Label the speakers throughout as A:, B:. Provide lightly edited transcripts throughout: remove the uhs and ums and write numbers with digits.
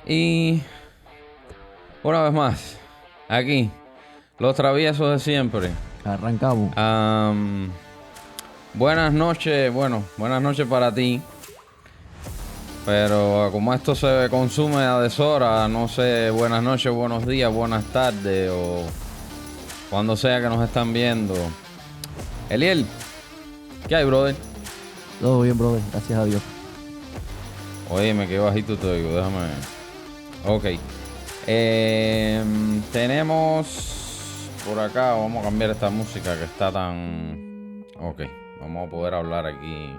A: Y una vez más, aquí, los traviesos de siempre.
B: Arrancamos.
A: Buenas noches, buenas noches para ti. Pero como esto se consume a deshora, no sé, buenas noches, buenos días, buenas tardes o cuando sea que nos están viendo. Eliel, ¿qué hay, brother?
B: Todo bien, brother. Gracias a Dios.
A: Oye, me quedé bajito te digo, déjame. Ok. Tenemos por acá, vamos a cambiar esta música que está tan... Ok, vamos a poder hablar aquí.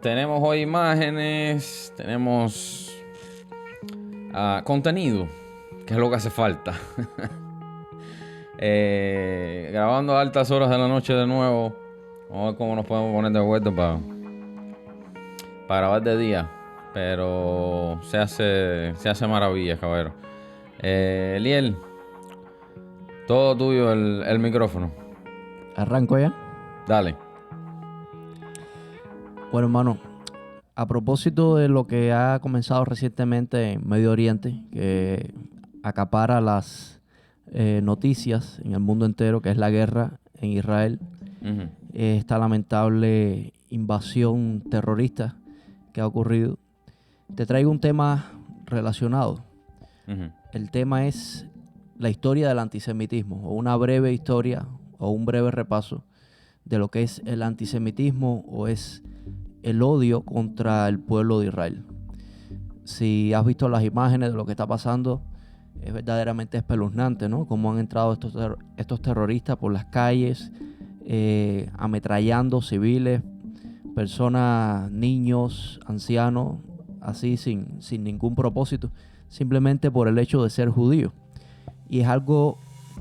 A: Tenemos hoy imágenes, tenemos contenido, que es lo que hace falta. Grabando a altas horas de la noche de nuevo. Vamos a ver cómo nos podemos poner de acuerdo para grabar de día. Pero se hace maravillas, cabrón. Liel, todo tuyo el micrófono.
B: Arranco ya.
A: Dale.
B: Bueno, hermano, a propósito de lo que ha comenzado recientemente en Medio Oriente, que acapara las noticias en el mundo entero, que es la guerra en Israel,
A: Uh-huh.
B: esta lamentable invasión terrorista que ha ocurrido, te traigo un tema relacionado.
A: Uh-huh.
B: El tema es la historia del antisemitismo, o una breve historia o un breve repaso de lo que es el antisemitismo o es el odio contra el pueblo de Israel. Si has visto las imágenes de lo que está pasando, es verdaderamente espeluznante, ¿no? Cómo han entrado estos terroristas por las calles, ametrallando civiles, personas, niños, ancianos, así sin ningún propósito, simplemente por el hecho de ser judío. Y es algo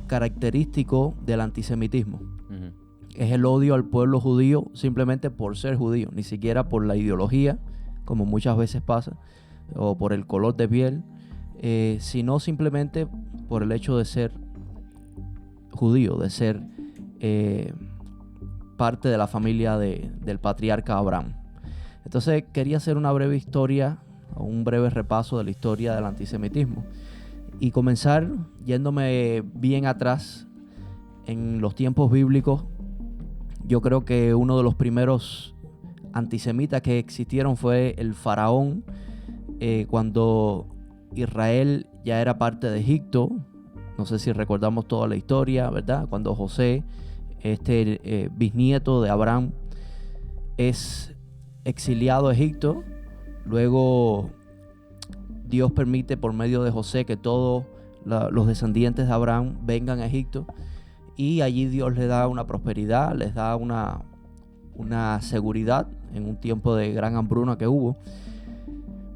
B: característico del antisemitismo.
A: Uh-huh.
B: Es el odio al pueblo judío simplemente por ser judío, ni siquiera por la ideología, como muchas veces pasa, o por el color de piel, sino simplemente por el hecho de ser judío, de ser parte de la familia del patriarca Abraham. Entonces quería hacer una breve historia, o un breve repaso de la historia del antisemitismo, y comenzar yéndome bien atrás en los tiempos bíblicos. Yo creo que uno de los primeros antisemitas que existieron fue el faraón, cuando Israel ya era parte de Egipto. No sé si recordamos toda la historia, ¿verdad? Cuando José, bisnieto de Abraham, es exiliado a Egipto. Luego Dios permite por medio de José que todos los descendientes de Abraham vengan a Egipto. Y allí Dios les da una prosperidad, les da una seguridad en un tiempo de gran hambruna que hubo.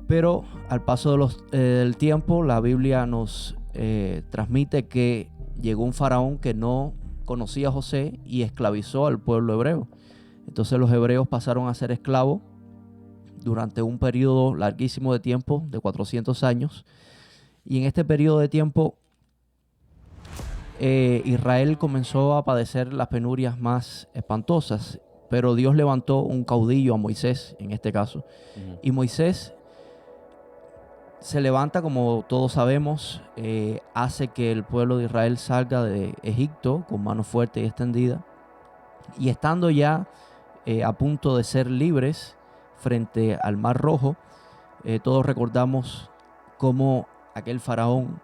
B: Pero al paso del tiempo, la Biblia nos transmite que llegó un faraón que no conocía a José y esclavizó al pueblo hebreo. Entonces los hebreos pasaron a ser esclavos durante un periodo larguísimo de tiempo, de 400 años. Y en este periodo de tiempo, Israel comenzó a padecer las penurias más espantosas, pero Dios levantó un caudillo, a Moisés en este caso.
A: Uh-huh.
B: Y Moisés se levanta, como todos sabemos, hace que el pueblo de Israel salga de Egipto con mano fuerte y extendida. Y estando ya a punto de ser libres frente al Mar Rojo, todos recordamos cómo aquel faraón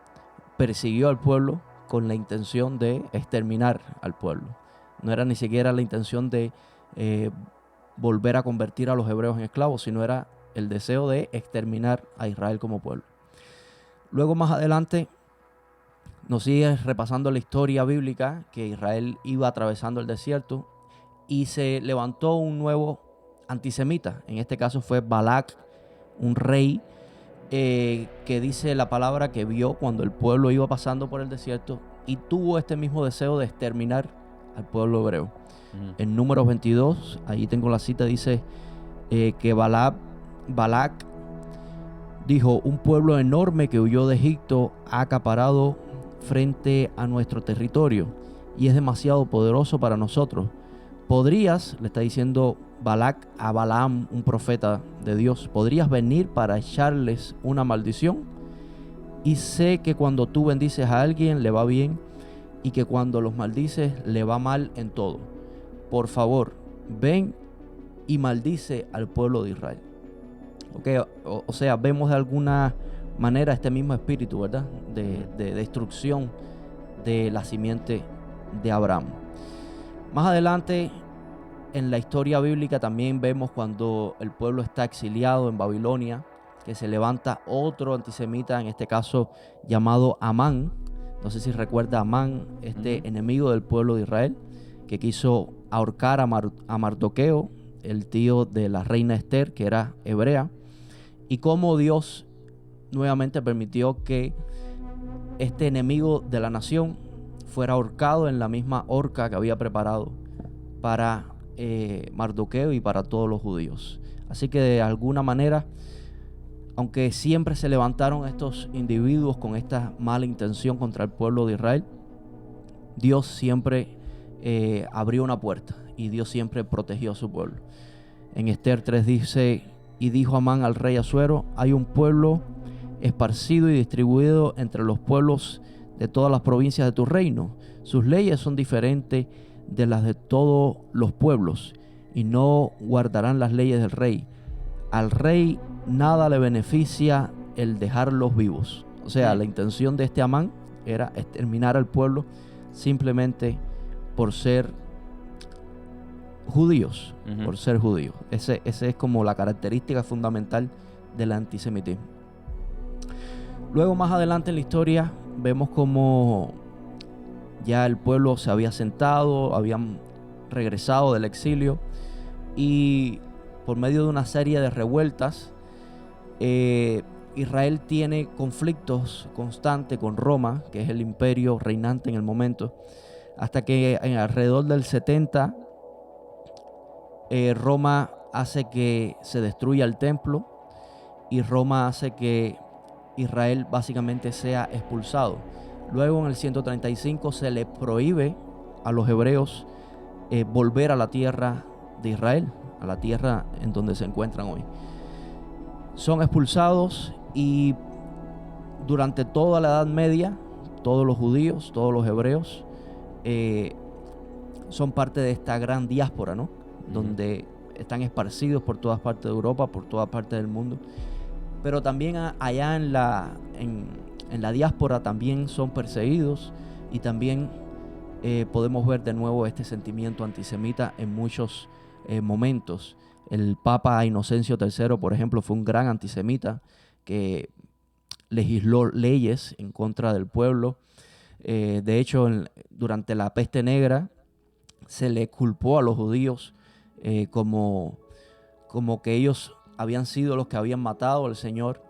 B: persiguió al pueblo con la intención de exterminar al pueblo. No era ni siquiera la intención de volver a convertir a los hebreos en esclavos, sino era el deseo de exterminar a Israel como pueblo. Luego, más adelante, nos sigue repasando la historia bíblica, que Israel iba atravesando el desierto y se levantó un nuevo antisemita. En este caso fue Balac, un rey que dice la palabra que vio cuando el pueblo iba pasando por el desierto y tuvo este mismo deseo de exterminar al pueblo hebreo. Uh-huh. En Números 22, ahí tengo la cita, dice que Balac dijo: un pueblo enorme que huyó de Egipto ha acaparado frente a nuestro territorio y es demasiado poderoso para nosotros. ¿Podrías, le está diciendo Balac a Balaam, un profeta de Dios: podrías venir para echarles una maldición, y sé que cuando tú bendices a alguien le va bien, y que cuando los maldices le va mal en todo. Por favor, ven y maldice al pueblo de Israel. Okay, o sea, vemos de alguna manera este mismo espíritu, ¿verdad? De destrucción de la simiente de Abraham. Más adelante en la historia bíblica también vemos cuando el pueblo está exiliado en Babilonia, que se levanta otro antisemita, en este caso llamado Amán. No sé si recuerda a Amán, enemigo del pueblo de Israel, que quiso ahorcar a Mardoqueo, el tío de la reina Esther, que era hebrea, y cómo Dios nuevamente permitió que este enemigo de la nación fuera ahorcado en la misma horca que había preparado para Mardoqueo y para todos los judíos. Así que de alguna manera, aunque siempre se levantaron estos individuos con esta mala intención contra el pueblo de Israel, Dios siempre abrió una puerta y Dios siempre protegió a su pueblo. En Esther 3 dice: y dijo Amán al rey Asuero: hay un pueblo esparcido y distribuido entre los pueblos de todas las provincias de tu reino. Sus leyes son diferentes de las de todos los pueblos, y no guardarán las leyes del rey. Al rey nada le beneficia el dejarlos vivos. O sea, la intención de este Amán era exterminar al pueblo simplemente por ser judíos, por ser judíos. Ese es como la característica fundamental del antisemitismo. Luego, más adelante en la historia, vemos como ya el pueblo se había asentado, habían regresado del exilio, y por medio de una serie de revueltas, Israel tiene conflictos constantes con Roma, que es el imperio reinante en el momento, hasta que alrededor del 70 Roma hace que se destruya el templo, y Roma hace que Israel básicamente sea expulsado. Luego en el 135 se le prohíbe a los hebreos volver a la tierra de Israel, a la tierra en donde se encuentran hoy. Son expulsados, y durante toda la Edad Media todos los judíos, todos los hebreos son parte de esta gran diáspora, ¿no? Donde están esparcidos por todas partes de Europa, por todas partes del mundo. Pero también allá en la diáspora también son perseguidos, y también podemos ver de nuevo este sentimiento antisemita en muchos momentos. El Papa Inocencio III, por ejemplo, fue un gran antisemita que legisló leyes en contra del pueblo. De hecho, durante la peste negra se le culpó a los judíos como que ellos habían sido los que habían matado al Señor,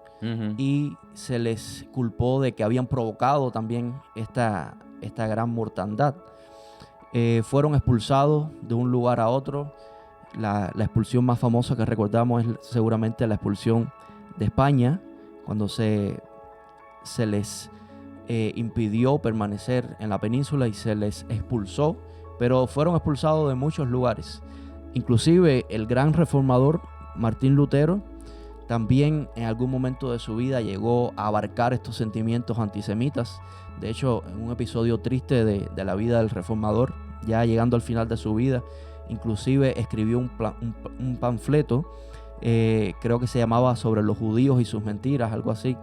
B: y se les culpó de que habían provocado también esta gran mortandad. Fueron expulsados de un lugar a otro. La expulsión más famosa que recordamos es seguramente la expulsión de España, cuando se les impidió permanecer en la península y se les expulsó, pero fueron expulsados de muchos lugares. Inclusive el gran reformador Martín Lutero también en algún momento de su vida llegó a abarcar estos sentimientos antisemitas. De hecho, en un episodio triste de la vida del reformador, ya llegando al final de su vida, inclusive escribió un panfleto, creo que se llamaba Sobre los judíos y sus mentiras, algo así,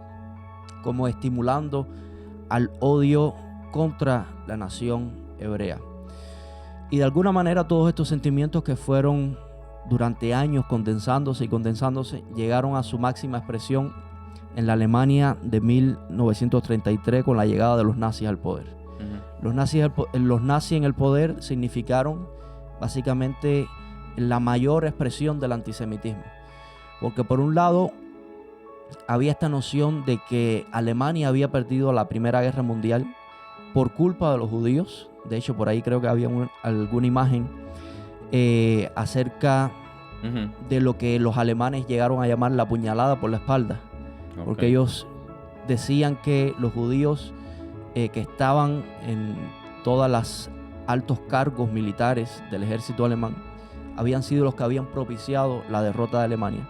B: como estimulando al odio contra la nación hebrea. Y de alguna manera todos estos sentimientos que fueron durante años condensándose, llegaron a su máxima expresión en la Alemania de 1933 con la llegada de los nazis al poder. Los nazis en el poder significaron básicamente la mayor expresión del antisemitismo, porque por un lado había esta noción de que Alemania había perdido la Primera Guerra Mundial por culpa de los judíos. De hecho, por ahí creo que había alguna imagen acerca de lo que los alemanes llegaron a llamar la puñalada por la espalda. Porque ellos decían que los judíos que estaban en todas las altos cargos militares del ejército alemán habían sido los que habían propiciado la derrota de Alemania.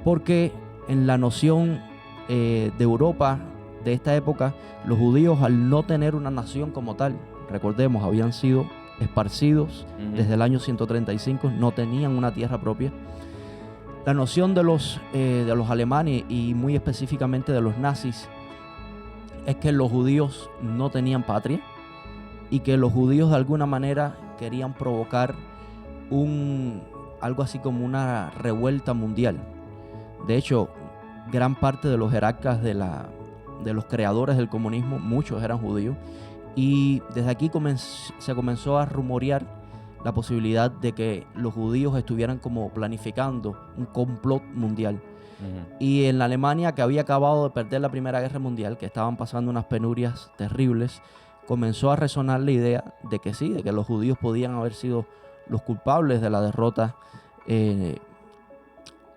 B: Porque en la noción de Europa de esta época, los judíos, al no tener una nación como tal, recordemos, habían sido esparcidos desde el año 135, no tenían una tierra propia. La noción de los alemanes y muy específicamente de los nazis es que los judíos no tenían patria y que los judíos de alguna manera querían provocar algo así como una revuelta mundial. De hecho, gran parte de los jerarcas de los creadores del comunismo, muchos eran judíos, y desde aquí se comenzó a rumorear la posibilidad de que los judíos estuvieran como planificando un complot mundial. Y en la Alemania, que había acabado de perder la Primera Guerra Mundial, que estaban pasando unas penurias terribles, comenzó a resonar la idea de que sí, de que los judíos podían haber sido los culpables de la derrota de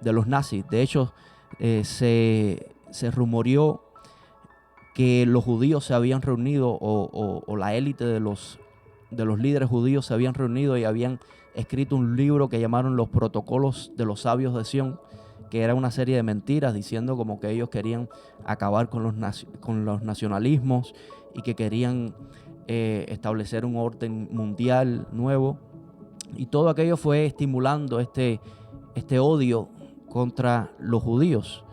B: los nazis. De hecho, se rumoreó que los judíos se habían reunido o la élite de los líderes judíos se habían reunido y habían escrito un libro que llamaron los Protocolos de los Sabios de Sión, que era una serie de mentiras diciendo como que ellos querían acabar con los nacionalismos y que querían establecer un orden mundial nuevo. Y todo aquello fue estimulando este odio contra los judíos,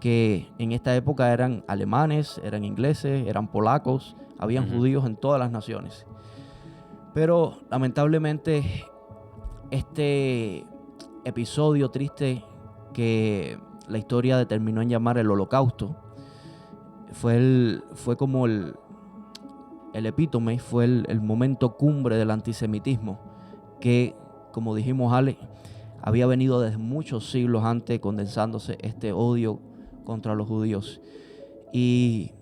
B: que en esta época eran alemanes, eran ingleses, eran polacos, habían judíos en todas las naciones. Pero lamentablemente este episodio triste que la historia determinó en llamar el Holocausto fue como el epítome, fue el momento cumbre del antisemitismo que, como dijimos, Ale, había venido desde muchos siglos antes condensándose este odio contra los judíos. Y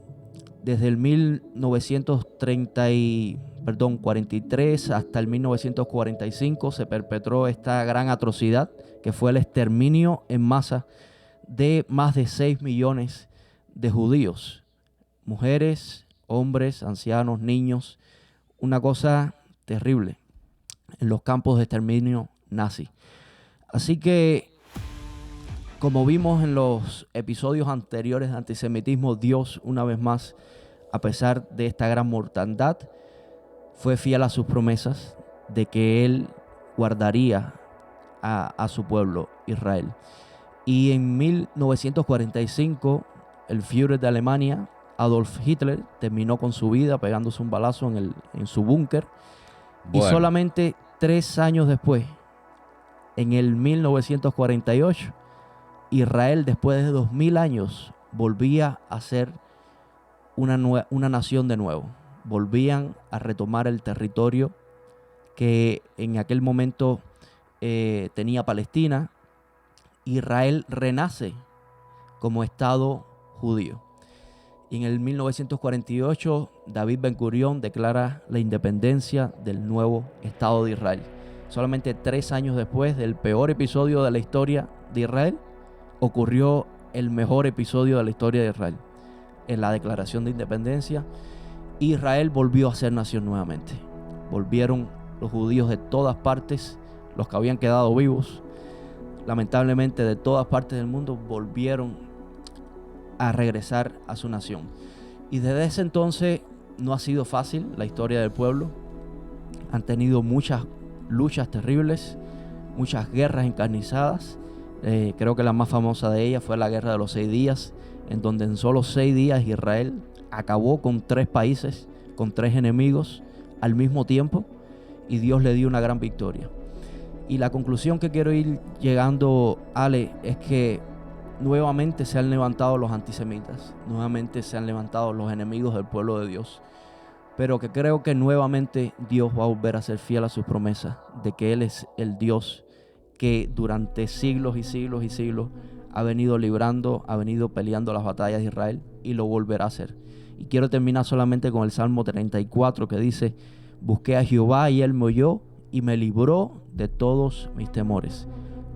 B: desde el 1943 hasta el 1945 se perpetró esta gran atrocidad que fue el exterminio en masa de más de 6 millones de judíos, mujeres, hombres, ancianos, niños, una cosa terrible en los campos de exterminio nazi. Así que, como vimos en los episodios anteriores de antisemitismo, Dios, una vez más, a pesar de esta gran mortandad, fue fiel a sus promesas de que Él guardaría a su pueblo, Israel. Y en 1945, el Führer de Alemania, Adolf Hitler, terminó con su vida pegándose un balazo en su búnker. Bueno. Y solamente 3 años después, en el 1948, Israel, después de 2000 años, volvía a ser una nación de nuevo. Volvían a retomar el territorio que en aquel momento tenía Palestina. Israel renace como Estado judío. Y en el 1948, David Ben-Gurión declara la independencia del nuevo Estado de Israel. Solamente 3 años después del peor episodio de la historia de Israel, ocurrió el mejor episodio de la historia de Israel. En la declaración de independencia, Israel volvió a ser nación nuevamente. Volvieron los judíos de todas partes, los que habían quedado vivos, lamentablemente de todas partes del mundo, volvieron a regresar a su nación. Y desde ese entonces no ha sido fácil la historia del pueblo. Han tenido muchas luchas terribles, muchas guerras encarnizadas. Creo que la más famosa de ellas fue la Guerra de los 6 días, en donde en solo 6 días Israel acabó con 3 países, con 3 enemigos al mismo tiempo, y Dios le dio una gran victoria. Y la conclusión que quiero ir llegando, Ale, es que nuevamente se han levantado los antisemitas, nuevamente se han levantado los enemigos del pueblo de Dios, pero que creo que nuevamente Dios va a volver a ser fiel a sus promesas de que Él es el Dios que durante siglos y siglos y siglos ha venido librando, ha venido peleando las batallas de Israel, y lo volverá a hacer. Y quiero terminar solamente con el Salmo 34, que dice: busqué a Jehová y Él me oyó y me libró de todos mis temores.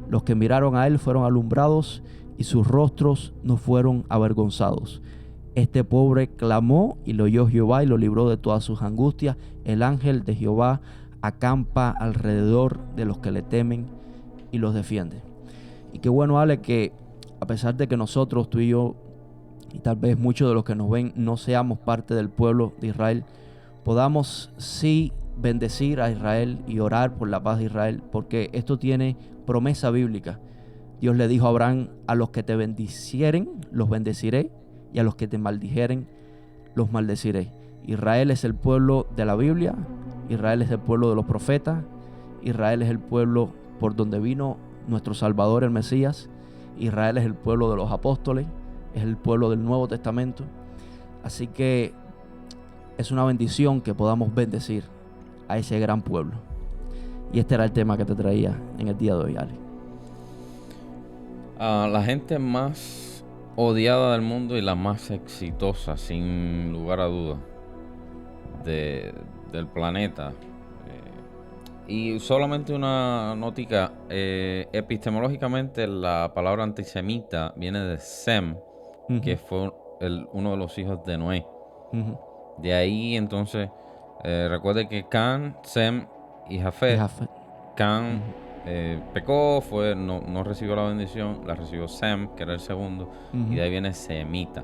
B: Los que miraron a Él fueron alumbrados y sus rostros no fueron avergonzados. Este pobre clamó y lo oyó Jehová y lo libró de todas sus angustias. El ángel de Jehová acampa alrededor de los que le temen y los defiende. Y qué bueno, Ale, que a pesar de que nosotros, tú y yo, y tal vez muchos de los que nos ven no seamos parte del pueblo de Israel, podamos sí bendecir a Israel y orar por la paz de Israel, porque esto tiene promesa bíblica. Dios le dijo a Abraham: a los que te bendicieren, los bendeciré, y a los que te maldijeren, los maldeciré. Israel es el pueblo de la Biblia, Israel es el pueblo de los profetas, Israel es el pueblo por donde vino nuestro Salvador, el Mesías. Israel es el pueblo de los apóstoles, es el pueblo del Nuevo Testamento. Así que es una bendición que podamos bendecir a ese gran pueblo. Y este era el tema que te traía en el día de hoy, Ale.
A: La gente más odiada del mundo y la más exitosa, sin lugar a dudas, del planeta. Y solamente una notica, epistemológicamente la palabra antisemita viene de Sem, que fue uno de los hijos de Noé. De ahí entonces, recuerde que Can, Sem y Jafet. Can pecó, no recibió la bendición, la recibió Sem, que era el segundo, y de ahí viene semita.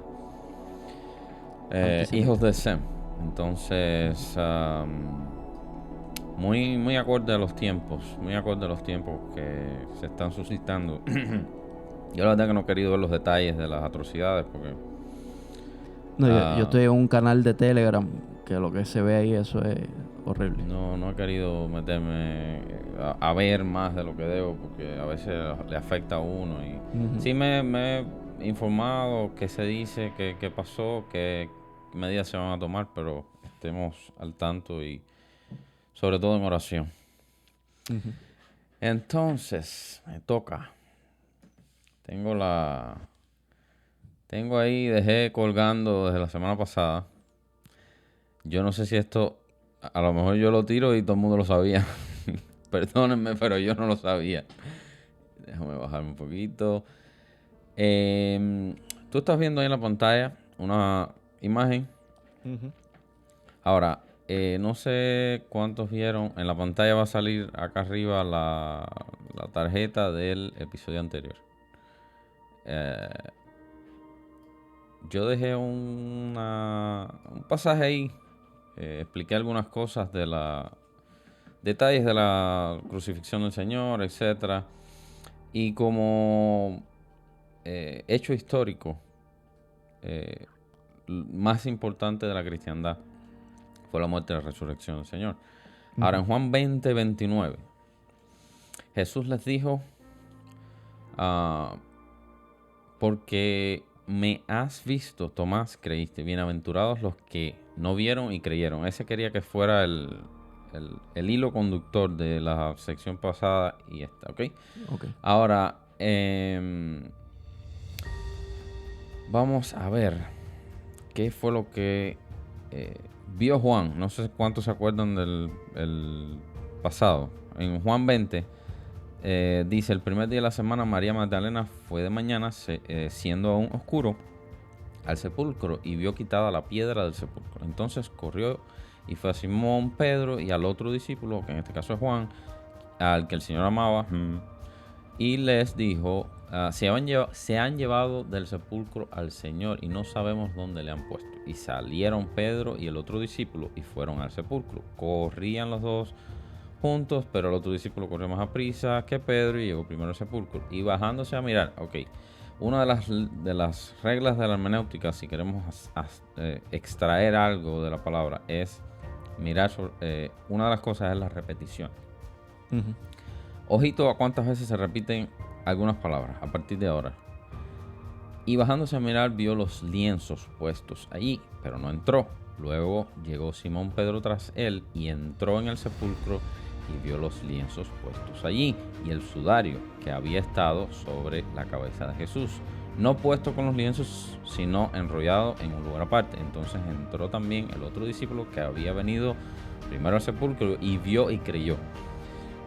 A: Hijos de Sem. Entonces, muy acorde a los tiempos, que se están suscitando. Yo la verdad que no he querido ver los detalles de las atrocidades porque...
B: yo estoy en un canal de Telegram que lo que se ve ahí, eso es horrible.
A: No he querido meterme a ver más de lo que debo porque a veces le afecta a uno. Y sí me he informado qué se dice, qué pasó, qué medidas se van a tomar, pero estemos al tanto y sobre todo en oración. Entonces, me toca. Tengo ahí, dejé colgando desde la semana pasada. Yo no sé si esto, a lo mejor yo lo tiro y todo el mundo lo sabía. Perdónenme, pero yo no lo sabía. Déjame bajarme un poquito. Tú estás viendo ahí en la pantalla una imagen. Ahora, no sé cuántos vieron. En la pantalla va a salir acá arriba la tarjeta del episodio anterior. Yo dejé un pasaje ahí. Expliqué algunas cosas detalles de la crucifixión del Señor, etcétera. Y como hecho histórico más importante de la cristiandad fue la muerte y la resurrección del Señor. Ahora, en Juan 20:29, Jesús les dijo: porque me has visto, Tomás, creíste. Bienaventurados los que no vieron y creyeron. Ese quería que fuera el hilo conductor de la sección pasada y esta, ¿ok? Ahora, vamos a ver qué fue lo que vio Juan. No sé cuántos se acuerdan del pasado. En Juan 20 dice: el primer día de la semana María Magdalena fue de mañana, siendo aún oscuro, al sepulcro y vio quitada la piedra del sepulcro. Entonces corrió y fue a Simón Pedro y al otro discípulo, que en este caso es Juan, al que el Señor amaba, y les dijo: se han llevado del sepulcro al Señor y no sabemos dónde le han puesto. Y salieron Pedro y el otro discípulo y fueron al sepulcro. Corrían los dos juntos, pero el otro discípulo corrió más a prisa que Pedro y llegó primero al sepulcro. Y bajándose a mirar, una de las reglas de la hermenéutica, si queremos extraer algo de la palabra, es mirar una de las cosas es la repetición. Ojito a cuántas veces se repiten algunas palabras a partir de ahora. Y bajándose a mirar, vio los lienzos puestos allí, pero no entró. Luego llegó Simón Pedro tras él y entró en el sepulcro y vio los lienzos puestos allí y el sudario que había estado sobre la cabeza de Jesús, no puesto con los lienzos, sino enrollado en un lugar aparte. Entonces entró también el otro discípulo que había venido primero al sepulcro y vio y creyó.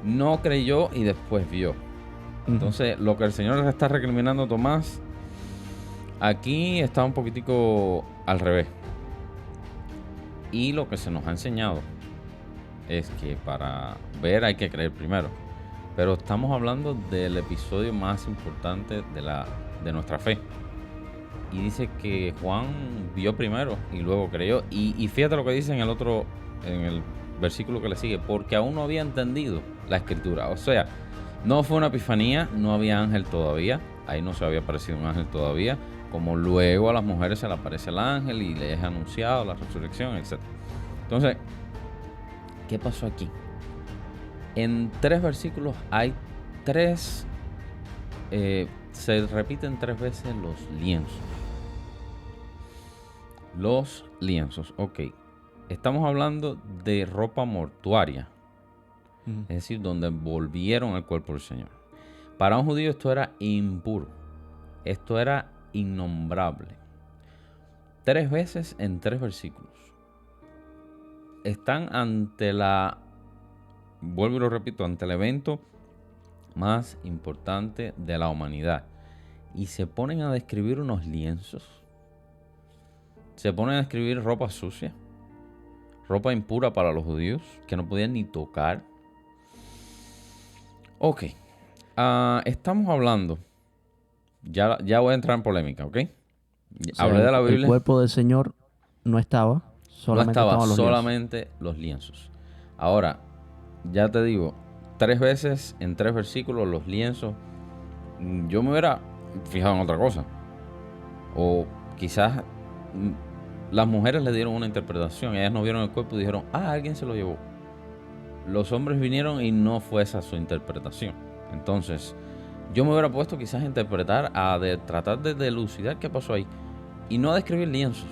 A: No creyó y después vio. Entonces, lo que el Señor les está recriminando a Tomás, aquí está un poquitico al revés. Y lo que se nos ha enseñado es que para ver hay que creer primero. Pero estamos hablando del episodio más importante de nuestra fe. Y dice que Juan vio primero y luego creyó. Y fíjate lo que dice en el versículo que le sigue, porque aún no había entendido la escritura. O sea, no fue una epifanía, no había ángel todavía. Ahí no se había aparecido un ángel todavía. Como luego a las mujeres se le aparece el ángel y les es anunciado la resurrección, etc. Entonces, ¿qué pasó aquí? En 3 versículos hay 3, se repiten 3 veces los lienzos. Los lienzos, ok. Estamos hablando de ropa mortuaria, es decir, donde envolvieron el cuerpo del Señor. Para un judío esto era impuro, esto era innombrable. 3 veces en 3 versículos. Están ante vuelvo y lo repito, ante el evento más importante de la humanidad. Y se ponen a describir unos lienzos. Se ponen a describir ropa sucia, ropa impura para los judíos, que no podían ni tocar. Ok. Estamos hablando. Ya voy a entrar en polémica, ¿ok?
B: O sea,
A: Hablé de la
B: el
A: Biblia.
B: cuerpo del Señor no estaba, solamente
A: No estaba,
B: estaban los
A: solamente los lienzos. Ahora, ya te digo, 3 veces en 3 versículos los lienzos. Yo me hubiera fijado en otra cosa. O quizás las mujeres le dieron una interpretación. Ellas no vieron el cuerpo y dijeron, alguien se lo llevó. Los hombres vinieron y no fue esa su interpretación. Entonces, yo me hubiera puesto quizás a interpretar, tratar de delucidar qué pasó ahí. Y no a describir lienzos.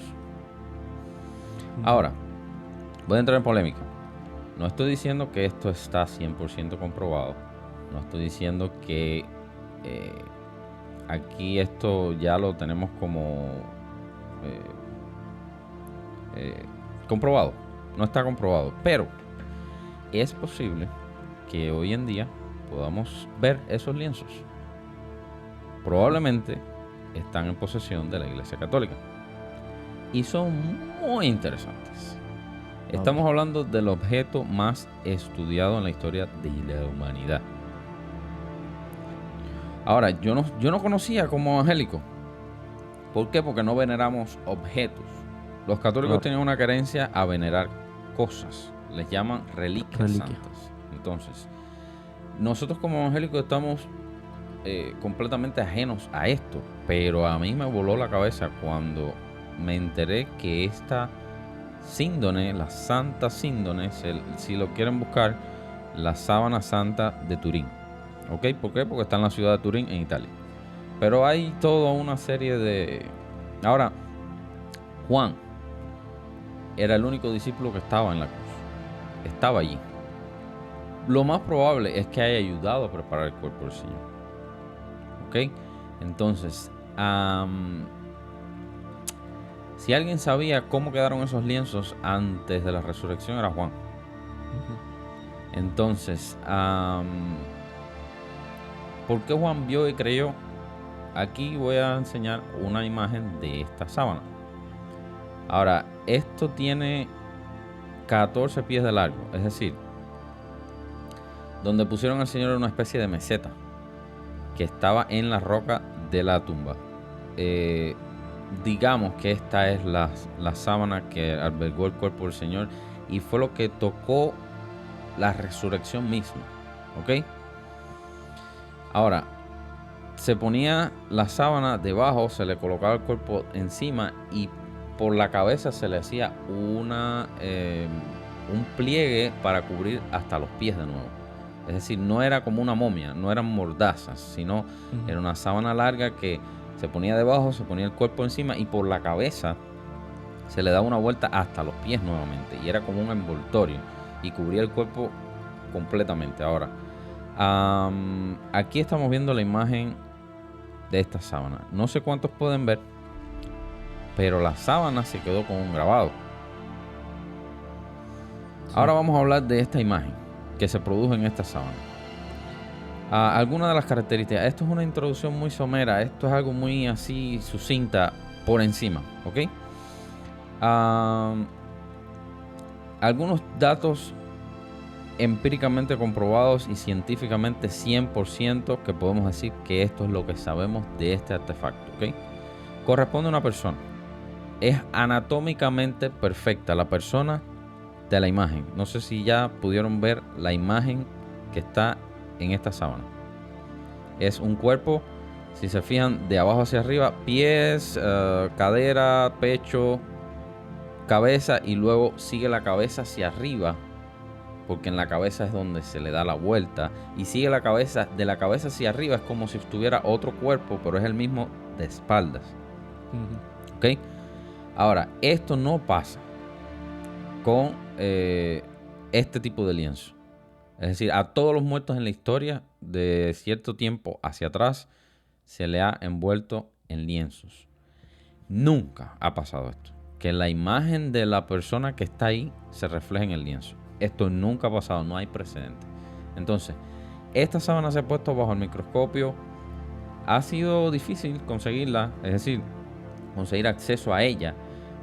A: Ahora, voy a entrar en polémica. No estoy diciendo que esto está 100% comprobado. No estoy diciendo que aquí esto ya lo tenemos como comprobado. No está comprobado. Pero es posible que hoy en día podamos ver esos lienzos. Probablemente están en posesión de la Iglesia Católica. Y son muy interesantes. Estamos hablando del objeto más estudiado en la historia de la humanidad. Ahora, yo no conocía como evangélico. ¿Por qué? Porque no veneramos objetos. Los católicos tenían una creencia a venerar cosas. Les llaman reliquias santas. Entonces, nosotros como evangélicos estamos completamente ajenos a esto. Pero a mí me voló la cabeza cuando me enteré que esta síndone, la Santa Síndone, si lo quieren buscar, la sábana santa de Turín. ¿Ok? ¿Por qué? Porque está en la ciudad de Turín, en Italia. Pero hay toda una serie de... Ahora, Juan era el único discípulo que estaba en la cruz. Estaba allí. Lo más probable es que haya ayudado a preparar el cuerpo del Señor. ¿Ok? Entonces, si alguien sabía cómo quedaron esos lienzos antes de la resurrección, era Juan. Entonces, ¿por qué Juan vio y creyó? Aquí voy a enseñar una imagen de esta sábana. Ahora, esto tiene 14 pies de largo, es decir, donde pusieron al Señor una especie de meseta que estaba en la roca de la tumba. Digamos que esta es la sábana que albergó el cuerpo del Señor y fue lo que tocó la resurrección misma. ¿Ok? Ahora, se ponía la sábana debajo, se le colocaba el cuerpo encima y por la cabeza se le hacía un pliegue para cubrir hasta los pies de nuevo. Es decir, no era como una momia, no eran mordazas, sino era una sábana larga que se ponía debajo, se ponía el cuerpo encima y por la cabeza se le daba una vuelta hasta los pies nuevamente. Y era como un envoltorio y cubría el cuerpo completamente. Ahora, aquí estamos viendo la imagen de esta sábana. No sé cuántos pueden ver, pero la sábana se quedó con un grabado. Sí. Ahora vamos a hablar de esta imagen que se produjo en esta sábana. Algunas de las características. Esto es una introducción muy somera. Esto es algo muy así sucinta por encima. ¿Ok? Algunos datos empíricamente comprobados y científicamente 100% que podemos decir que esto es lo que sabemos de este artefacto, ¿ok? Corresponde a una persona. Es anatómicamente perfecta la persona de la imagen. No sé si ya pudieron ver la imagen que está en esta sábana. Es un cuerpo, si se fijan, de abajo hacia arriba, pies, cadera, pecho, cabeza, y luego sigue la cabeza hacia arriba, porque en la cabeza es donde se le da la vuelta, y sigue la cabeza, de la cabeza hacia arriba es como si estuviera otro cuerpo, pero es el mismo de espaldas. ¿Ok? Ahora, esto no pasa con este tipo de lienzo. Es decir, a todos los muertos en la historia, de cierto tiempo hacia atrás, se le ha envuelto en lienzos. Nunca ha pasado esto, que la imagen de la persona que está ahí se refleje en el lienzo. Esto nunca ha pasado, no hay precedente. Entonces, esta sábana se ha puesto bajo el microscopio. Ha sido difícil conseguirla, es decir, conseguir acceso a ella,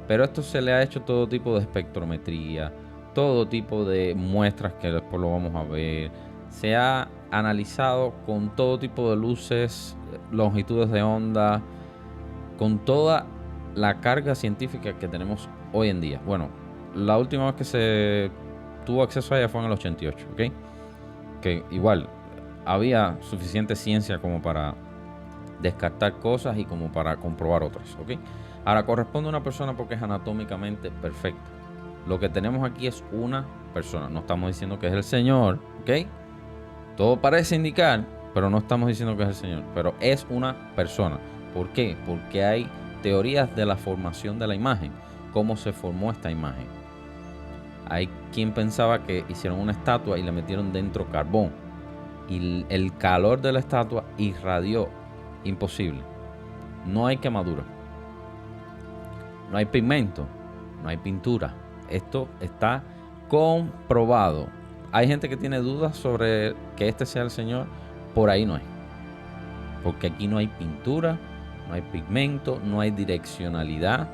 A: pero esto se le ha hecho todo tipo de espectrometría, todo tipo de muestras que después lo vamos a ver. Se ha analizado con todo tipo de luces, longitudes de onda, con toda la carga científica que tenemos hoy en día. Bueno, la última vez que se tuvo acceso a ella fue en el 88, ¿ok? Que igual había suficiente ciencia como para descartar cosas y como para comprobar otras, ¿ok? Ahora, corresponde a una persona porque es anatómicamente perfecta. Lo que tenemos aquí es una persona. No estamos diciendo que es el Señor, ¿ok? Todo parece indicar, pero no estamos diciendo que es el Señor. Pero es una persona. ¿Por qué? Porque hay teorías de la formación de la imagen. ¿Cómo se formó esta imagen? Hay quien pensaba que hicieron una estatua y le metieron dentro carbón. Y el calor de la estatua irradió. Imposible. No hay quemadura. No hay pigmento. No hay pintura. Esto está comprobado. Hay gente que tiene dudas sobre que este sea el Señor. Por ahí no es. Porque aquí no hay pintura, no hay pigmento, no hay direccionalidad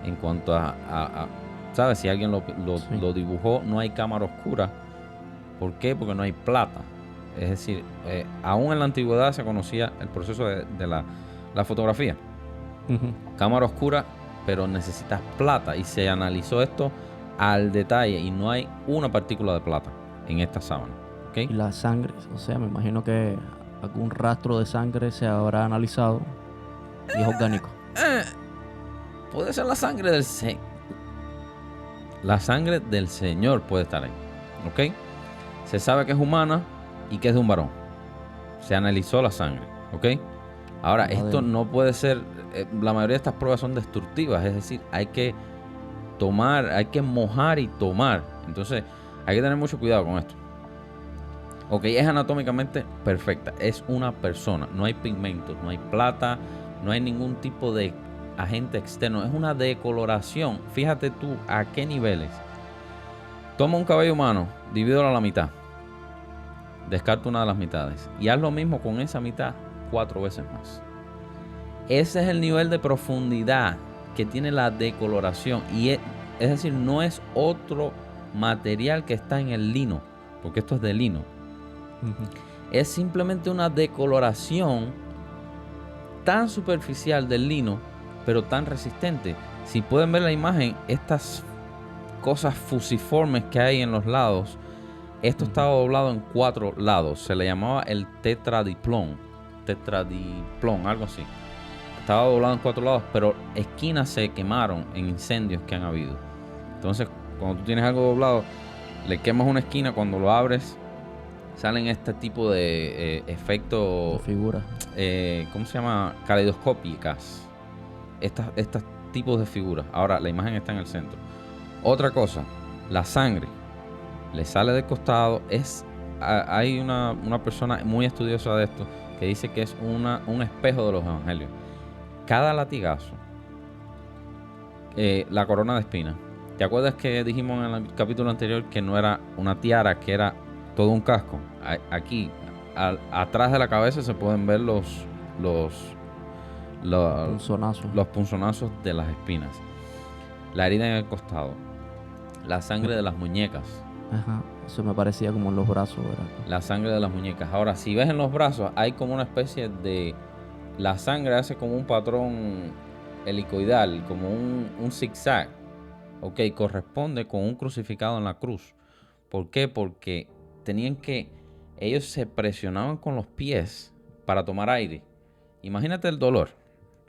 A: en cuanto a ¿sabes? Si alguien lo dibujó, no hay cámara oscura. ¿Por qué? Porque no hay plata. Es decir, aún en la antigüedad se conocía el proceso de la fotografía. Cámara oscura, pero necesitas plata. Y se analizó esto al detalle y no hay una partícula de plata en esta sábana. ¿Okay?
B: Y la sangre, o sea, me imagino que algún rastro de sangre se habrá analizado y es orgánico.
A: Puede ser la sangre del Señor. La sangre del Señor puede estar ahí. ¿Ok? Se sabe que es humana y que es de un varón. Se analizó la sangre. ¿Ok? Ahora, esto no puede ser... la mayoría de estas pruebas son destructivas. Es decir, hay que tomar, hay que mojar y tomar. Entonces, hay que tener mucho cuidado con esto. Ok, es anatómicamente perfecta. Es una persona. No hay pigmentos, no hay plata, no hay ningún tipo de agente externo. Es una decoloración. Fíjate tú a qué niveles. Toma un cabello humano, divídelo a la mitad. Descarta una de las mitades. Y haz lo mismo con esa mitad 4 veces más. Ese es el nivel de profundidad que tiene la decoloración. Y es decir, no es otro material que está en el lino. Porque esto es de lino. Es simplemente una decoloración tan superficial del lino, pero tan resistente. Si pueden ver la imagen, estas cosas fusiformes que hay en los lados, esto estaba doblado en 4 lados. Se le llamaba el tetradiplón, algo así. Estaba doblado en 4 lados, pero esquinas se quemaron en incendios que han habido. Entonces, cuando tú tienes algo doblado, le quemas una esquina, cuando lo abres, salen este tipo de efectos,
B: figuras.
A: ¿Cómo se llama? Caleidoscópicas. Estos tipos de figuras. Ahora, la imagen está en el centro. Otra cosa, la sangre le sale del costado. Hay una persona muy estudiosa de esto que dice que es un espejo de los evangelios. Cada latigazo, la corona de espinas. ¿Te acuerdas que dijimos en el capítulo anterior que no era una tiara, que era todo un casco? Aquí, atrás de la cabeza se pueden ver los punzonazos de las espinas. La herida en el costado. La sangre de las muñecas.
B: Ajá. Eso me parecía como en los brazos, ¿verdad?
A: La sangre de las muñecas. Ahora, si ves en los brazos, hay como una especie de... La sangre hace como un patrón helicoidal, como un zigzag. Ok, corresponde con un crucificado en la cruz. ¿Por qué? Porque tenían que... Ellos se presionaban con los pies para tomar aire. Imagínate el dolor.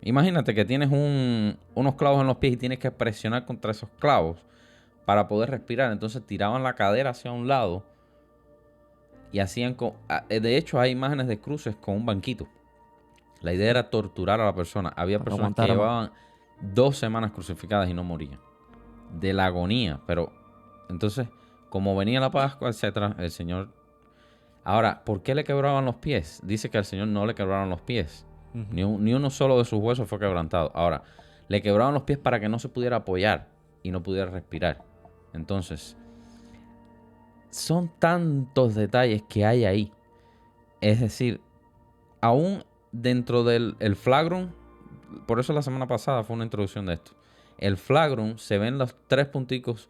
A: Imagínate que tienes unos clavos en los pies y tienes que presionar contra esos clavos para poder respirar. Entonces tiraban la cadera hacia un lado y hacían... De hecho, hay imágenes de cruces con un banquito. La idea era torturar a la persona. Había
B: Para que
A: personas que
B: aguantara más.
A: llevaban 2 semanas crucificadas y no morían. De la agonía. Pero entonces, como venía la Pascua, etcétera, el Señor... Ahora, ¿por qué le quebraban los pies? Dice que al Señor no le quebraron los pies.
B: Ujú.
A: Ni uno solo de sus huesos fue quebrantado. Ahora, le quebraban los pies para que no se pudiera apoyar y no pudiera respirar. Entonces, son tantos detalles que hay ahí. Es decir, aún dentro del flagrum, por eso la semana pasada fue una introducción de esto. El flagrum se ven los 3 punticos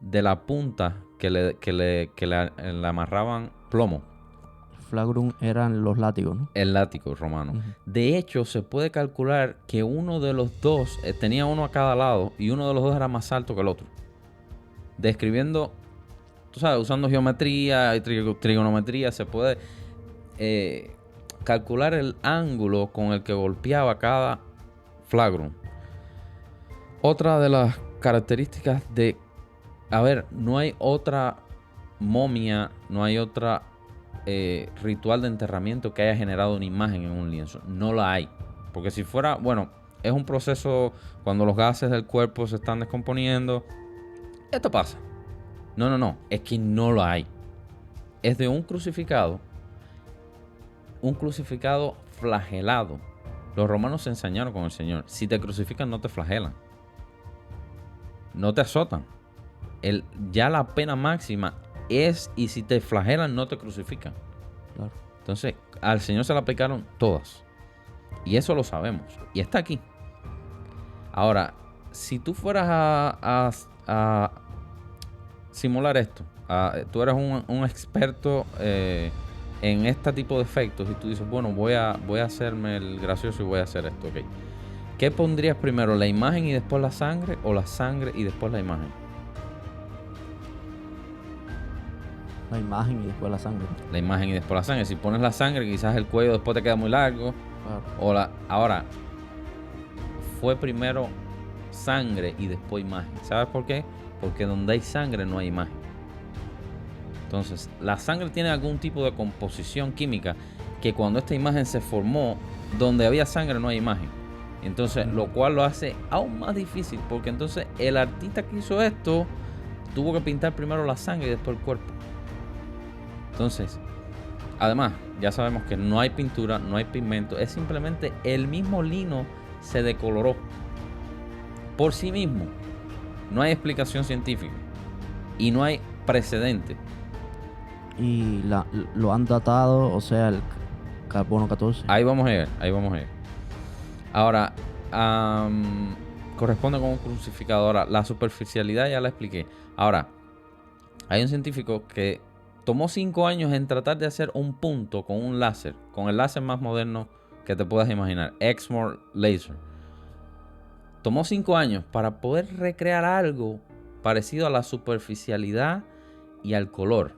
A: de la punta que le amarraban plomo.
B: Flagrum eran los látigos, ¿no?
A: El látigo romano.
B: Ujú.
A: De hecho, se puede calcular que uno de los dos tenía uno a cada lado y uno de los dos era más alto que el otro. Describiendo, tú sabes, usando geometría y trigonometría, se puede calcular el ángulo con el que golpeaba cada flagrum. Otra de las características de... A ver, no hay otra momia, no hay otra ritual de enterramiento que haya generado una imagen en un lienzo. No la hay. Porque si fuera, bueno, es un proceso cuando los gases del cuerpo se están descomponiendo. Esto pasa. No. Es que no lo hay. Es de un crucificado flagelado. Los romanos se ensañaron con el Señor. Si te crucifican, no te flagelan. No te azotan. Ya la pena máxima es, y si te flagelan, no te crucifican.
B: Claro.
A: Entonces, al Señor se le aplicaron todas. Y eso lo sabemos. Y está aquí. Ahora, si tú fueras a simular esto, tú eres un experto en este tipo de efectos y tú dices, bueno, voy a hacerme el gracioso y voy a hacer esto, ok. ¿Qué pondrías primero, la imagen y después la sangre, o la sangre y después la imagen?
B: La imagen y después la sangre.
A: La imagen y después la sangre. Si pones la sangre, quizás el cuello después te queda muy largo.
B: Claro.
A: Ahora, fue primero sangre y después imagen. ¿Sabes por qué? Porque donde hay sangre no hay imagen. Entonces, la sangre tiene algún tipo de composición química que cuando esta imagen se formó, donde había sangre no hay imagen. Entonces, lo cual lo hace aún más difícil, porque entonces el artista que hizo esto tuvo que pintar primero la sangre y después el cuerpo. Entonces, además, ya sabemos que no hay pintura, no hay pigmento, es simplemente el mismo lino se decoloró por sí mismo. No hay explicación científica y no hay precedente.
B: Y lo han datado, o sea, el carbono 14.
A: Ahí vamos a ir. Ahora, corresponde con un crucificado. Ahora, la superficialidad ya la expliqué. Ahora, hay un científico que tomó 5 años en tratar de hacer un punto con un láser, con el láser más moderno que te puedas imaginar, Exmor Laser. Tomó 5 años para poder recrear algo parecido a la superficialidad y al color.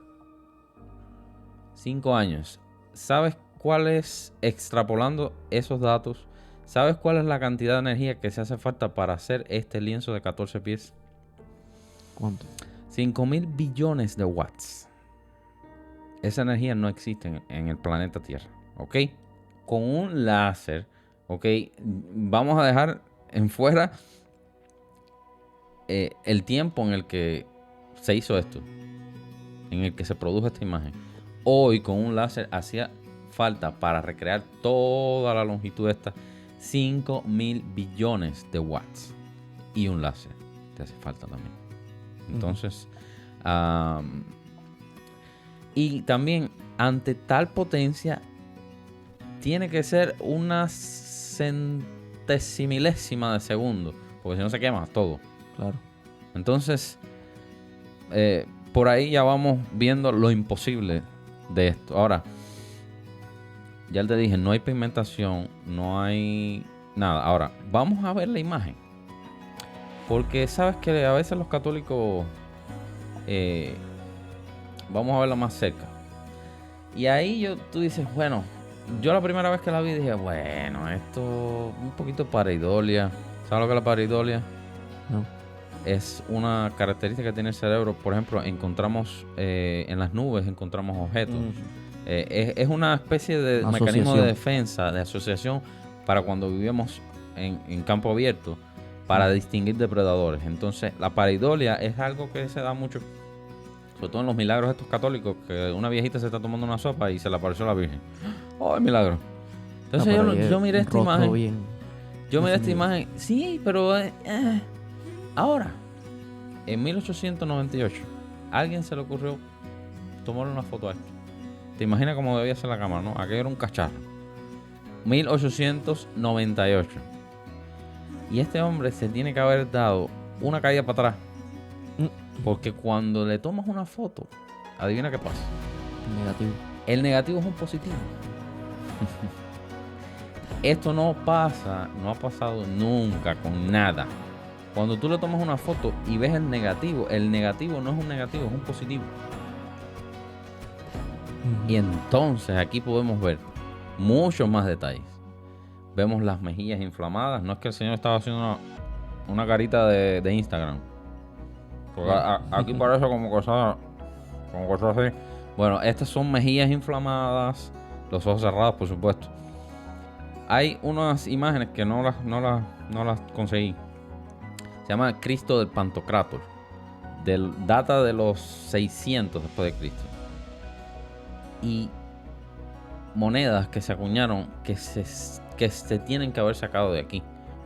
A: 5 años. ¿Sabes cuál es, extrapolando esos datos, sabes cuál es la cantidad de energía que se hace falta para hacer este lienzo de 14 pies?
B: ¿Cuánto?
A: 5,000 billones de watts. Esa energía no existe en el planeta Tierra, ¿ok? Con un láser, ¿ok? Vamos a dejar en fuera el tiempo en el que se hizo esto, en el que se produjo esta imagen. Hoy con un láser hacía falta para recrear toda la longitud de esta 5,000 billones de watts. Y un láser te hace falta también. Entonces, y también ante tal potencia tiene que ser una centesimilésima de segundo, porque si no se quema todo.
B: Claro.
A: Entonces, por ahí ya vamos viendo lo imposible de esto. Ahora, ya te dije, no hay pigmentación, no hay nada. Ahora, vamos a ver la imagen. Porque sabes que a veces los católicos vamos a verla más cerca. Y ahí tú dices, bueno, yo la primera vez que la vi dije, bueno, esto un poquito pareidolia. ¿Sabes lo que es la pareidolia?
B: No.
A: Es una característica que tiene el cerebro. Por ejemplo, encontramos en las nubes, encontramos objetos. Es una especie de mecanismo de defensa, de asociación para cuando vivimos en campo abierto, para distinguir depredadores. Entonces, la pareidolia es algo que se da mucho, sobre todo en los milagros estos católicos, que una viejita se está tomando una sopa y se le apareció la Virgen. ¡Oh, el milagro! Entonces yo miré esta imagen. Yo miré esta imagen. Sí, pero ahora, en 1898, a alguien se le ocurrió tomarle una foto a esto. ¿Te imaginas cómo debía ser la cámara, no? Aquello era un cacharro. 1898. Y este hombre se tiene que haber dado una caída para atrás. Porque cuando le tomas una foto, adivina qué pasa.
B: Negativo.
A: El negativo es un positivo. Esto no pasa, no ha pasado nunca con nada. Cuando tú le tomas una foto y ves el negativo no es un negativo, es un positivo. Y entonces aquí podemos ver muchos más detalles. Vemos las mejillas inflamadas. No es que el señor estaba haciendo una carita de Instagram. Porque aquí parece como cosas así. Bueno, estas son mejillas inflamadas, los ojos cerrados, por supuesto. Hay unas imágenes que no las conseguí. Se llama Cristo del Pantocrátor. Data de los 600 después de Cristo. Y monedas que se acuñaron que se tienen que haber sacado de aquí.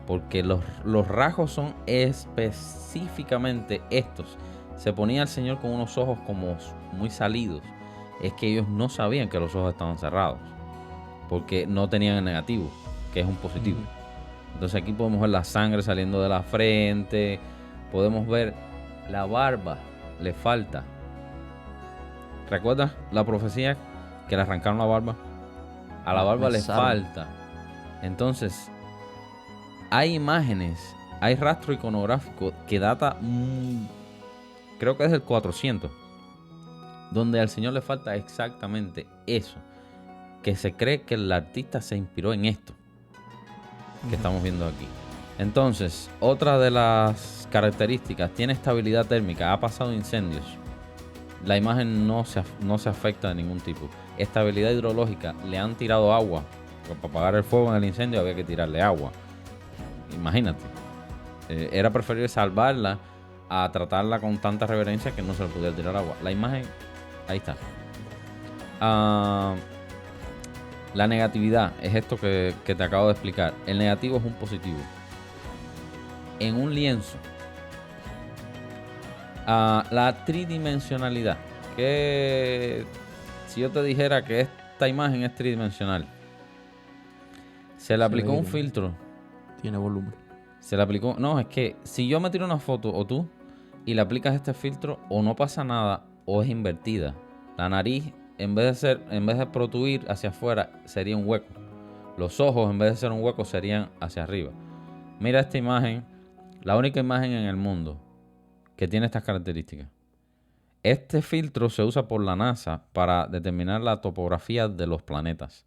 A: Porque los rasgos son específicamente estos. Se ponía el Señor con unos ojos como muy salidos. Es que ellos no sabían que los ojos estaban cerrados. Porque no tenían el negativo, que es un positivo. Entonces aquí podemos ver la sangre saliendo de la frente. Podemos ver la barba, le falta. ¿Recuerdas la profecía que le arrancaron la barba? A la barba le falta. Entonces, hay imágenes, hay rastro iconográfico que data, creo que es del 400, donde al Señor le falta exactamente eso, que se cree que el artista se inspiró en esto que estamos viendo aquí. Entonces, otra de las características, tiene estabilidad térmica, ha pasado incendios. La imagen no se afecta de ningún tipo. Estabilidad hidrológica, le han tirado agua. Para apagar el fuego en el incendio había que tirarle agua. Imagínate. Era preferible salvarla a tratarla con tanta reverencia que no se le pudiera tirar agua. La imagen, ahí está. La negatividad es esto que te acabo de explicar. El negativo es un positivo. En un lienzo. La tridimensionalidad. Que si yo te dijera que esta imagen es tridimensional, se le aplicó un filtro.
B: Tiene volumen. Se le
A: aplicó. No, es que si yo me tiro una foto o tú y le aplicas este filtro, o no pasa nada o es invertida. La nariz, en vez de protruir hacia afuera, sería un hueco. Los ojos, en vez de ser un hueco, serían hacia arriba. Mira esta imagen, la única imagen en el mundo que tiene estas características. Este filtro se usa por la NASA para determinar la topografía de los planetas.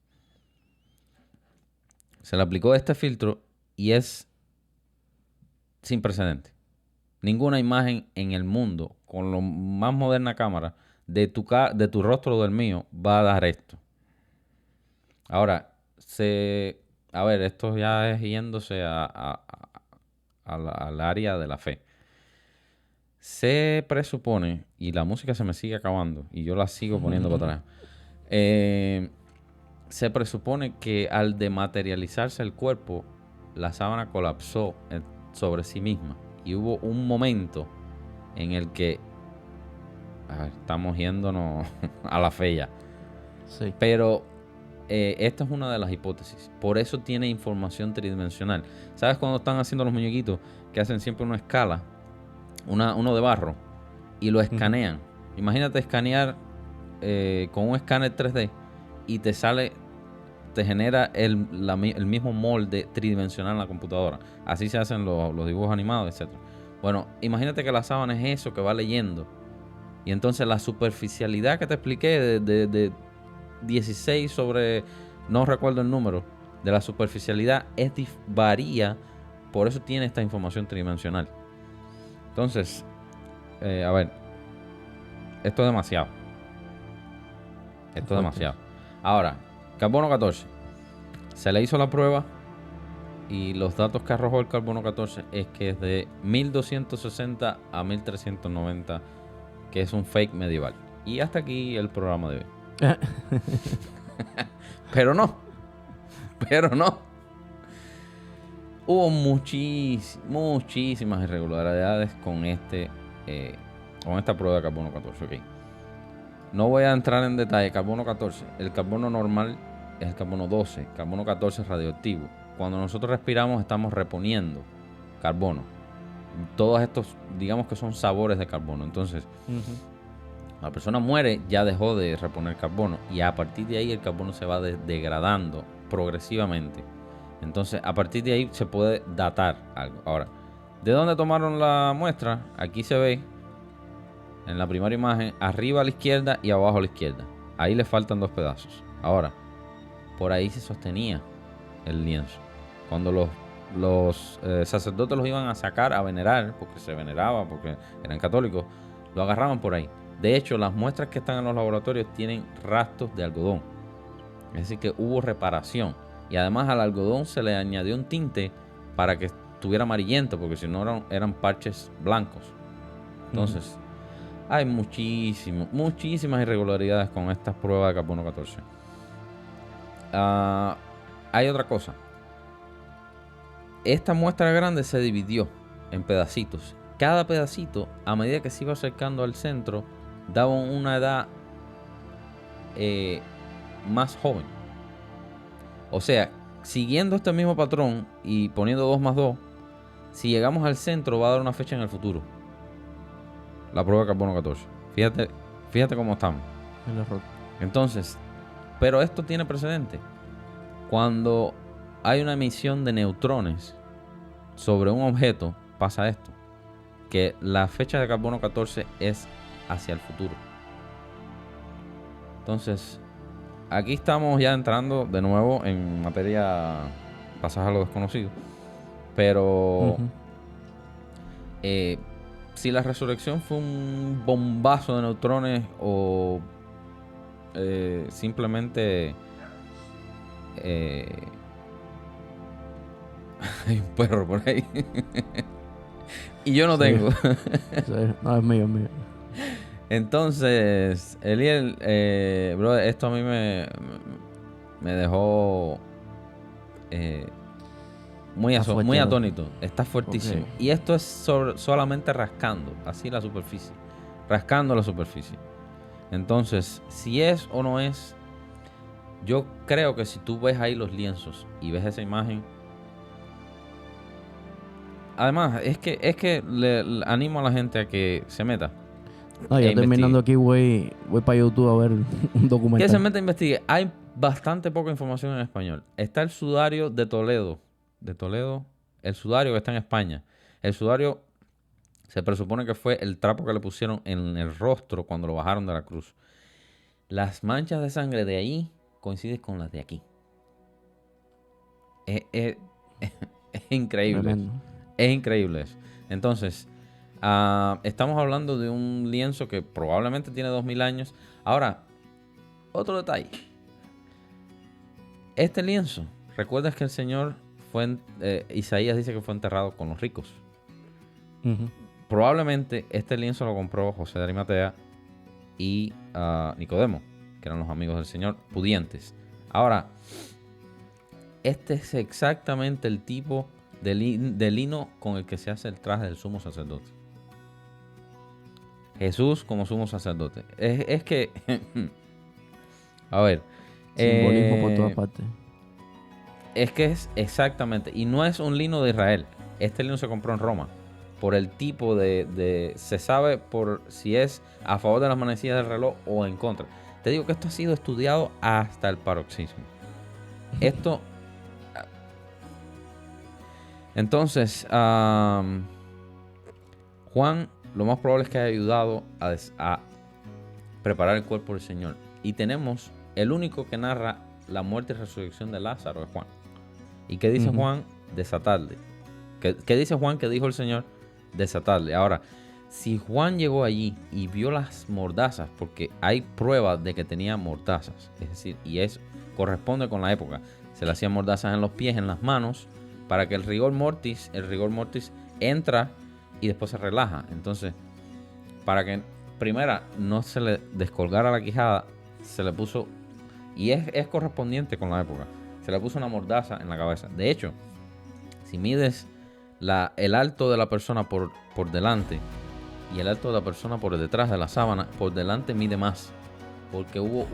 A: Se le aplicó este filtro y es sin precedente. Ninguna imagen en el mundo, con la más moderna cámara, de tu rostro o del mío, va a dar esto. Ahora, a ver, esto ya es yéndose al área de la fe. Se presupone, y la música se me sigue acabando, y yo la sigo poniendo para atrás. Se presupone que al dematerializarse el cuerpo, la sábana colapsó sobre sí misma. Y hubo un momento en el que estamos yéndonos a la fe ya.
B: Sí.
A: Pero esta es una de las hipótesis. Por eso tiene información tridimensional. ¿Sabes cuando están haciendo los muñequitos que hacen siempre una escala? Uno de barro. Y lo escanean. Imagínate escanear con un escáner 3D y te genera el mismo molde tridimensional en la computadora. Así se hacen los dibujos animados, etc. Bueno, imagínate que la sábana es eso que va leyendo. Y entonces la superficialidad que te expliqué de 16 sobre, no recuerdo el número, de la superficialidad varía, por eso tiene esta información tridimensional. Entonces, a ver, esto es demasiado. Esto es demasiado. Ahora, carbono 14. Se le hizo la prueba y los datos que arrojó el carbono 14 es que es de 1260 a 1390, que es un fake medieval. Y hasta aquí el programa de hoy. Pero no. Hubo muchísimas irregularidades con esta prueba de carbono 14. Okay. No voy a entrar en detalle. Carbono 14. El carbono normal es el carbono 12. Carbono 14 es radioactivo. Cuando nosotros respiramos estamos reponiendo carbono. Todos estos, digamos que son sabores de carbono. Entonces, la persona muere, ya dejó de reponer carbono. Y a partir de ahí el carbono se va degradando progresivamente. Entonces, a partir de ahí se puede datar algo. Ahora, ¿de dónde tomaron la muestra? Aquí se ve en la primera imagen, arriba a la izquierda y abajo a la izquierda. Ahí le faltan 2 pedazos. Ahora, por ahí se sostenía el lienzo. Cuando los sacerdotes los iban a sacar a venerar, porque se veneraba, porque eran católicos, lo agarraban por ahí. De hecho, las muestras que están en los laboratorios tienen rastros de algodón. Es decir, que hubo reparación. Y además al algodón se le añadió un tinte para que estuviera amarillento, porque si no eran parches blancos. Entonces, hay muchísimas irregularidades con estas pruebas de carbono 14. Hay otra cosa. Esta muestra grande se dividió en pedacitos. Cada pedacito, a medida que se iba acercando al centro, daba una edad más joven. O sea, siguiendo este mismo patrón y poniendo 2 más 2, si llegamos al centro va a dar una fecha en el futuro. La prueba de carbono 14. Fíjate cómo estamos.
B: El error.
A: Entonces, pero esto tiene precedente. Cuando hay una emisión de neutrones sobre un objeto, pasa esto. Que la fecha de carbono 14 es hacia el futuro. Entonces, aquí estamos ya entrando de nuevo en materia pasaje a lo desconocido. Pero si la resurrección fue un bombazo de neutrones o simplemente hay un perro por ahí y yo no tengo.
B: No, es mío.
A: Entonces, Eliel, bro, esto a mí me dejó muy atónito. Está fuertísimo. Okay. Y esto es solamente rascando, así la superficie. Rascando la superficie. Entonces, si es o no es, yo creo que si tú ves ahí los lienzos y ves esa imagen. Además, es que le animo a la gente a que se meta.
B: No, ya terminando aquí voy para YouTube a ver un documental.
A: Que se meta a investigue. Hay bastante poca información en español. Está el sudario de Toledo. El sudario que está en España. El sudario se presupone que fue el trapo que le pusieron en el rostro cuando lo bajaron de la cruz. Las manchas de sangre de ahí coinciden con las de aquí. Es increíble. Tremendo. Es increíble eso. Entonces, estamos hablando de un lienzo que probablemente tiene 2000 años. Ahora, otro detalle. Este lienzo, ¿recuerdas que el Señor Isaías dice que fue enterrado con los ricos? Probablemente este lienzo lo compró José de Arimatea y Nicodemo, que eran los amigos del Señor, pudientes. Ahora, este es exactamente el tipo de lino con el que se hace el traje del sumo sacerdote. Jesús como sumo sacerdote. Es que... a ver.
B: Simbolismo por todas partes.
A: Es que es exactamente. Y no es un lino de Israel. Este lino se compró en Roma. por el tipo se sabe por si es a favor de las manecillas del reloj o en contra. Te digo que esto ha sido estudiado hasta el paroxismo. Esto... Entonces, Juan lo más probable es que haya ayudado a preparar el cuerpo del Señor. Y tenemos el único que narra la muerte y resurrección de Lázaro, es Juan. ¿Y qué dice Juan? Desatarle. ¿Qué dice Juan que dijo el Señor? Desatarle. Ahora, si Juan llegó allí y vio las mordazas, porque hay pruebas de que tenía mordazas, es decir, y eso corresponde con la época, se le hacían mordazas en los pies, en las manos, para que el rigor mortis entra y después se relaja. Entonces, para que primera no se le descolgara la quijada, se le puso, y es correspondiente con la época, se le puso una mordaza en la cabeza. De hecho, si mides el alto de la persona por delante y el alto de la persona por detrás de la sábana, por delante mide más, porque hubo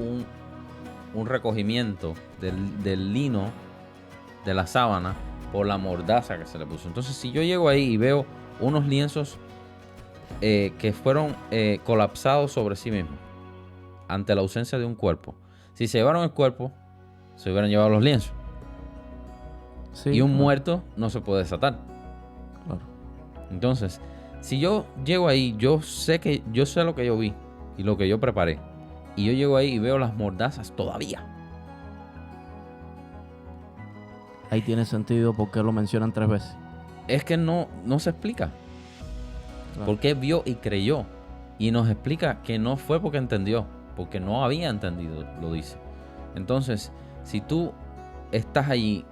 A: un recogimiento del lino de la sábana por la mordaza que se le puso. Entonces, si yo llego ahí y veo unos lienzos que fueron colapsados sobre sí mismos ante la ausencia de un cuerpo, si se llevaron el cuerpo, se hubieran llevado los lienzos. Sí, y un muerto no se puede desatar. Claro. Entonces, si yo llego ahí, yo sé lo que yo vi y lo que yo preparé, y yo llego ahí y veo las mordazas todavía.
B: Ahí tiene sentido por qué lo mencionan 3 veces.
A: Es que no se explica. Claro. ¿Por qué vio y creyó? Y nos explica que no fue porque entendió, porque no había entendido, lo dice. Entonces, si tú estás allí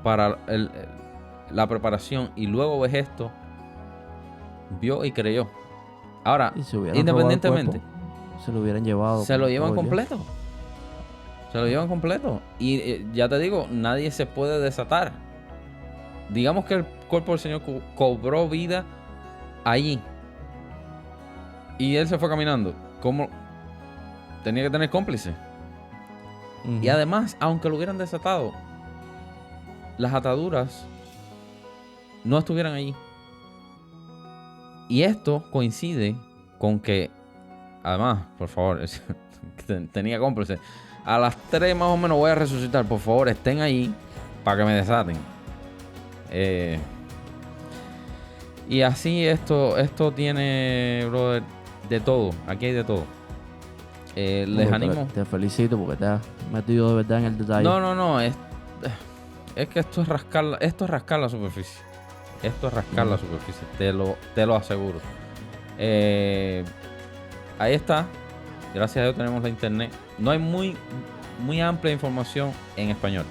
A: para la preparación y luego ves esto, vio y creyó. Ahora, independientemente,
B: se lo hubieran llevado.
A: Se lo llevan completo. Se lo llevan completo. Y ya te digo, nadie se puede desatar. Digamos que el cuerpo del Señor cobró vida allí. Y él se fue caminando. ¿Cómo? Tenía que tener cómplice. Y además, aunque lo hubieran desatado, las ataduras no estuvieran allí. Y esto coincide con que, además, por favor, tenía cómplice. A las 3 más o menos voy a resucitar. Por favor, estén ahí para que me desaten. Y así esto tiene, brother, de todo. Aquí hay de todo. Les animo.
B: Te felicito porque te has metido de verdad en el detalle.
A: No. Es que esto es rascar la superficie. Esto es rascar la superficie. Te lo aseguro. Ahí está. Gracias a Dios tenemos la internet. No hay muy amplia información en español.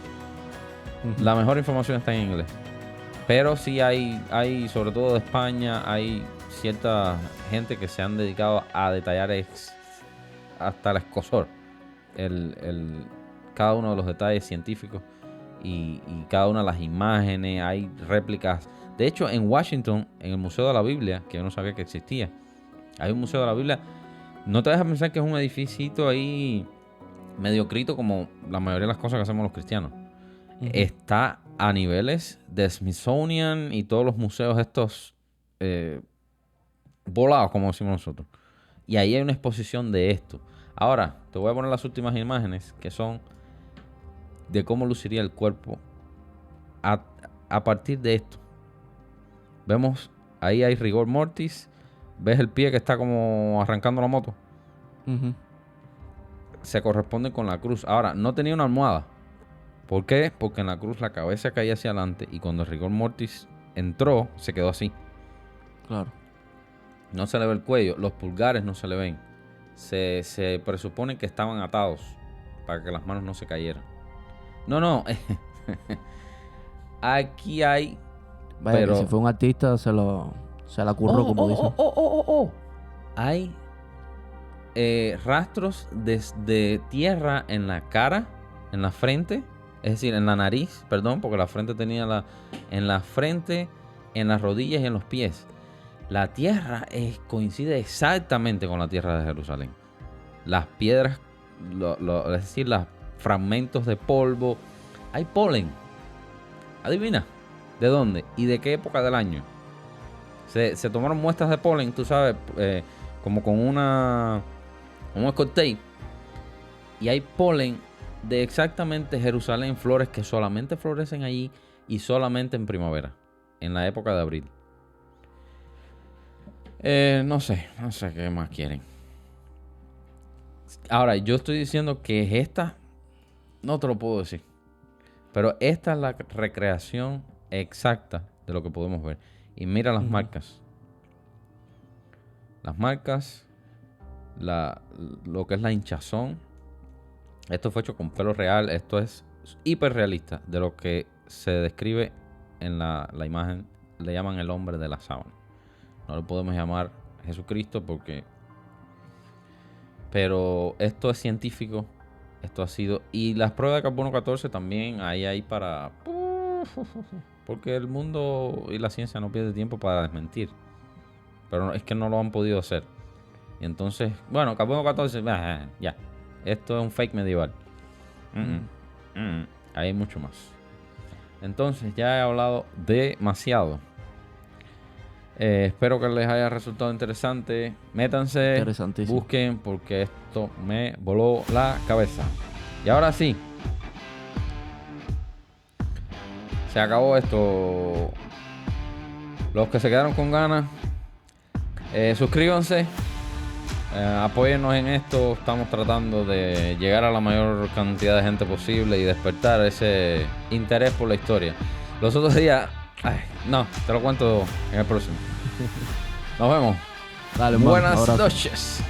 A: La mejor información está en inglés. Pero sí hay, sobre todo de España, hay cierta gente que se han dedicado a detallar hasta el escozor cada uno de los detalles científicos y cada una de las imágenes. Hay réplicas. De hecho, en Washington, en el Museo de la Biblia, que yo no sabía que existía, hay un Museo de la Biblia. No te dejas pensar que es un edificito ahí mediocrito como la mayoría de las cosas que hacemos los cristianos. Está a niveles de Smithsonian y todos los museos estos volados, como decimos nosotros. Y ahí hay una exposición de esto. Ahora, te voy a poner las últimas imágenes que son de cómo luciría el cuerpo a partir de esto. Vemos, ahí hay rigor mortis. ¿Ves el pie que está como arrancando la moto? Se corresponde con la cruz. Ahora, no tenía una almohada. ¿Por qué? Porque en la cruz la cabeza caía hacia adelante y cuando el rigor mortis entró, se quedó así.
B: Claro.
A: No se le ve el cuello, los pulgares no se le ven. Se presupone que estaban atados para que las manos no se cayeran. No. Aquí hay...
B: Vaya, pero... que si fue un artista se la curró, como dicen.
A: Hay rastros de tierra en la cara, en la frente, es decir, en la nariz, perdón, porque la frente tenía en la frente, en las rodillas y en los pies. La tierra coincide exactamente con la tierra de Jerusalén. Las piedras, es decir, los fragmentos de polvo. Hay polen. Adivina, ¿de dónde y de qué época del año? Se tomaron muestras de polen, tú sabes, como con un Scotch tape. Y hay polen de exactamente Jerusalén, flores que solamente florecen allí y solamente en primavera, en la época de abril. No sé qué más quieren. Ahora, yo estoy diciendo que esta, no te lo puedo decir, pero esta es la recreación exacta de lo que podemos ver. Y mira las marcas. Las marcas, lo que es la hinchazón. Esto fue hecho con pelo real. Esto es hiper realista de lo que se describe en la imagen. Le llaman el hombre de la sábana. No lo podemos llamar Jesucristo porque... Pero esto es científico. Esto ha sido... Y las pruebas de carbono 14 también hay para... Porque el mundo y la ciencia no pierde tiempo para desmentir. Pero es que no lo han podido hacer. Y entonces, bueno, carbono 14, ya. Esto es un fake medieval. Hay mucho más. Entonces, ya he hablado demasiado. Espero que les haya resultado interesante. Métanse, busquen, porque esto me voló la cabeza. Y ahora sí, se acabó esto. Los que se quedaron con ganas, suscríbanse, apóyennos en esto. Estamos tratando de llegar a la mayor cantidad de gente posible y despertar ese interés por la historia. Los otros días, no, te lo cuento en el próximo. Nos vemos.
B: Dale,
A: buenas noches.